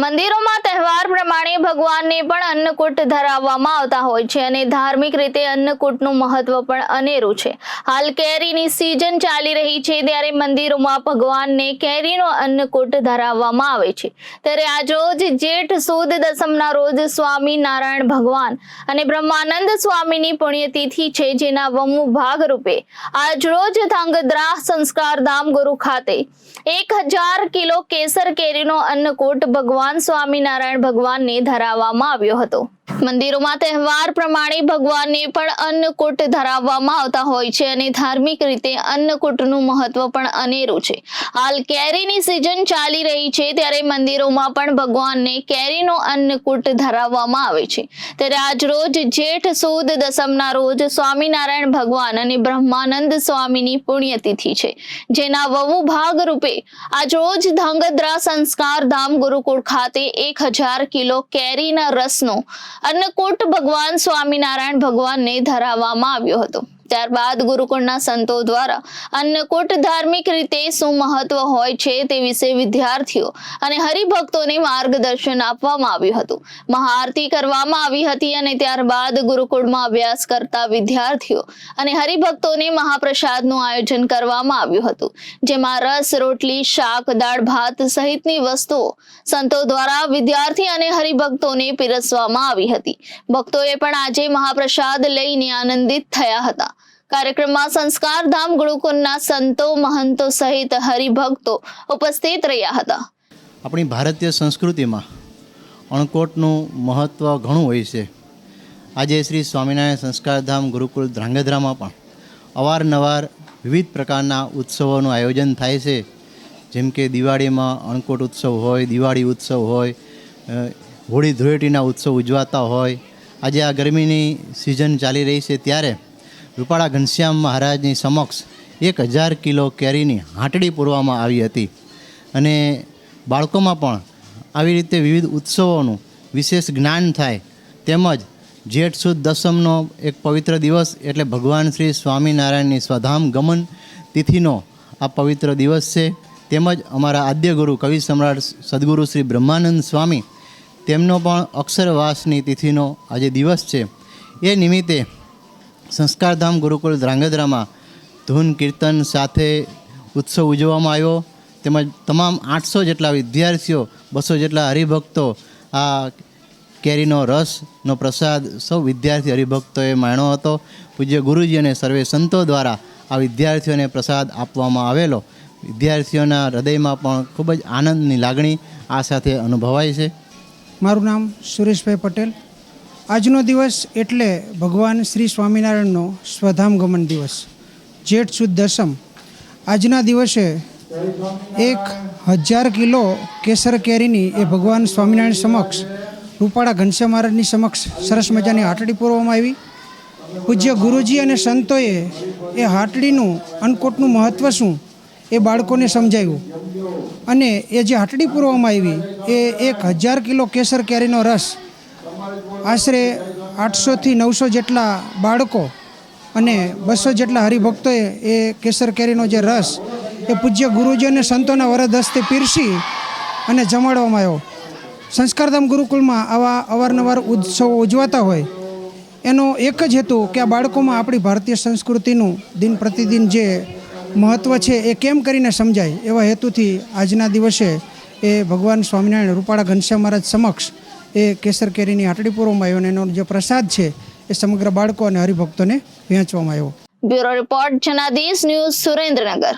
મંદિરોમાં તહેવાર પ્રમાણે ભગવાનને પણ અન્નકૂટ ધરાવવામાં આવતા હોય છે અને ધાર્મિક રીતે અન્નકૂટનું મહત્વ પણ અનેરું છે। હાલ કેરીની સીઝન ચાલી રહી છે ત્યારે મંદિરોમાં ભગવાનને કેરીનો અન્નકૂટ ધરાવવામાં આવે છે। ત્યારે આજરોજ જેઠ સુદ દસમના રોજ સ્વામિનારાયણ ભગવાન અને બ્રહ્માનંદ સ્વામીની પુણ્યતિથિ છે, જેના વમુ ભાગરૂપે આજરોજ ધાંગધ્રા સંસ્કારધામ ગુરુ ખાતે 1000 કિલો કેસર કેરીનો અન્નકૂટ ભગવાન સ્વામિનારાયણ ભગવાનને ધરાવવામાં આવ્યો હતો। મંદિરોમાં તહેવાર પ્રમાણે ભગવાનને પણ અન્નકૂટ ધરાવવામાં આવતા હોય છે અને ધાર્મિક રીતે અન્નકૂટનું મહત્વ પણ અનેરું છે। હાલ કેરીની સીઝન ચાલી રહી છે ત્યારે મંદિરોમાં પણ ભગવાનને કેરીનો અન્નકૂટ ધરાવવામાં આવે છે। ત્યારે આજરોજ જેઠ સુદ દસમના રોજ સ્વામિનારાયણ ભગવાન અને બ્રહ્માનંદ સ્વામીની પુણ્યતિથિ છે, જેના વવુ ભાગરૂપે આજરોજ ધાંગધ્રા સંસ્કારધામ ગુરુકુળ ખાતે 1000 કિલો કેરીના રસનો અન્નકૂટ ભગવાન સ્વામિનારાયણ ભગવાનને ધરાવવામાં આવ્યો હતો। ત્યારબાદ ગુરુકુળના સંતો દ્વારા અન્નકૂટ ધાર્મિક રીતે શું મહત્વ હોય છે તે વિશે વિદ્યાર્થીઓ અને હરિભક્તોને માર્ગદર્શન આપવામાં આવ્યું હતું। મહાઆરતી કરવામાં આવી હતી અને ત્યારબાદ ગુરુકુળમાં અભ્યાસ કરતા વિદ્યાર્થીઓ અને હરિભક્તોને મહાપ્રસાદનું આયોજન કરવામાં આવ્યું હતું, જેમાં રસ, રોટલી, શાક, દાળ ભાત સહિતની વસ્તુઓ સંતો દ્વારા વિદ્યાર્થી અને હરિભક્તોને પીરસવામાં આવી હતી। ભક્તોએ પણ આજે મહાપ્રસાદ લઈને આનંદિત થયા હતા। કાર્યક્રમમાં સંસ્કારધામ ગુરુકુળના સંતો, મહંતો સહિત હરિભક્તો ઉપસ્થિત રહ્યા હતા। આપણી ભારતીય સંસ્કૃતિમાં અણકોટનું મહત્ત્વ ઘણું હોય છે। આજે શ્રી સ્વામિનારાયણ સંસ્કારધામ ગુરુકુળ ધ્રાંગધ્રામાં પણ અવારનવાર વિવિધ પ્રકારના ઉત્સવોનું આયોજન થાય છે, જેમ કે દિવાળીમાં અણકોટ ઉત્સવ હોય, દિવાળી ઉત્સવ હોય, હોળી ધૂળેટીના ઉત્સવ ઉજવાતા હોય। આજે આ ગરમીની સિઝન ચાલી રહી છે ત્યારે રૂપાળા ઘનશ્યામ મહારાજની સમક્ષ 1000 કિલો કેરીની હાટડી પૂરવામાં આવી હતી અને બાળકોમાં પણ આવી રીતે વિવિધ ઉત્સવોનું વિશેષ જ્ઞાન થાય, તેમજ જેઠ સુદ દસમનો એક પવિત્ર દિવસ એટલે ભગવાન શ્રી સ્વામિનારાયણની સ્વધામ ગમન તિથિનો આ પવિત્ર દિવસ છે। તેમજ અમારા આદ્ય ગુરુ કવિ સમ્રાટ સદગુરુ શ્રી બ્રહ્માનંદ સ્વામી તેમનો પણ અક્ષરવાસની તિથિનો આજે દિવસ છે। એ નિમિત્તે સંસ્કારધામ ગુરુકુળ ધ્રાંગધ્રામાં ધૂન કીર્તન સાથે ઉત્સવ ઉજવવામાં આવ્યો, તેમજ તમામ 800 જેટલા વિદ્યાર્થીઓ, 200 જેટલા હરિભક્તો આ કેરીનો રસનો પ્રસાદ સૌ વિદ્યાર્થી હરિભક્તોએ માણ્યો હતો। પૂજ્ય ગુરુજી અને સર્વે સંતો દ્વારા આ વિદ્યાર્થીઓને પ્રસાદ આપવામાં આવેલો। વિદ્યાર્થીઓના હૃદયમાં પણ ખૂબ જ આનંદની લાગણી આ સાથે અનુભવાય છે। મારું નામ સુરેશભાઈ પટેલ। આજનો દિવસ એટલે ભગવાન શ્રી સ્વામિનારાયણનો સ્વધામ ગમન દિવસ, જેઠ સુદ દસમ। આજના દિવસે 1000 કિલો કેસર કેરીની એ ભગવાન સ્વામિનારાયણ સમક્ષ રૂપાળા ઘનશ્યામ મહારાજની સમક્ષ સરસ મજાની હાટડી પૂરવામાં આવી। પૂજ્ય ગુરુજી અને સંતોએ એ હાટડીનું અન્નકૂટનું મહત્ત્વ શું એ બાળકોને સમજાવ્યું અને એ જે હાટડી પૂરવામાં આવી એ 1000 કિલો કેસર કેરીનો રસ આશરે 800 થી 900 જેટલા બાળકો અને 200 જેટલા હરિભક્તોએ એ કેસર કેરીનો જે રસ એ પૂજ્ય ગુરુજી અને સંતોના વરદ હસ્તે પીરસી અને જમાડવામાં આવ્યો। સંસ્કારધામ ગુરુકુળમાં આવા અવારનવાર ઉત્સવો ઉજવાતા હોય એનો એક જ હેતુ કે આ બાળકોમાં આપણી ભારતીય સંસ્કૃતિનું દિન પ્રતિદિન જે મહત્ત્વ છે એ કેમ કરીને સમજાય, એવા હેતુથી આજના દિવસે એ ભગવાન સ્વામિનારાયણ રૂપાળા ઘનશ્યામ મહારાજ સમક્ષ એ કેસર કેરીની હાટડી પૂરવામાં આવ્યો અને એનો જે પ્રસાદ છે એ સમગ્ર બાળકો અને હરિભક્તોને વહેંચવામાં આવ્યો। Bureau report Janadesh news, Surendranagar.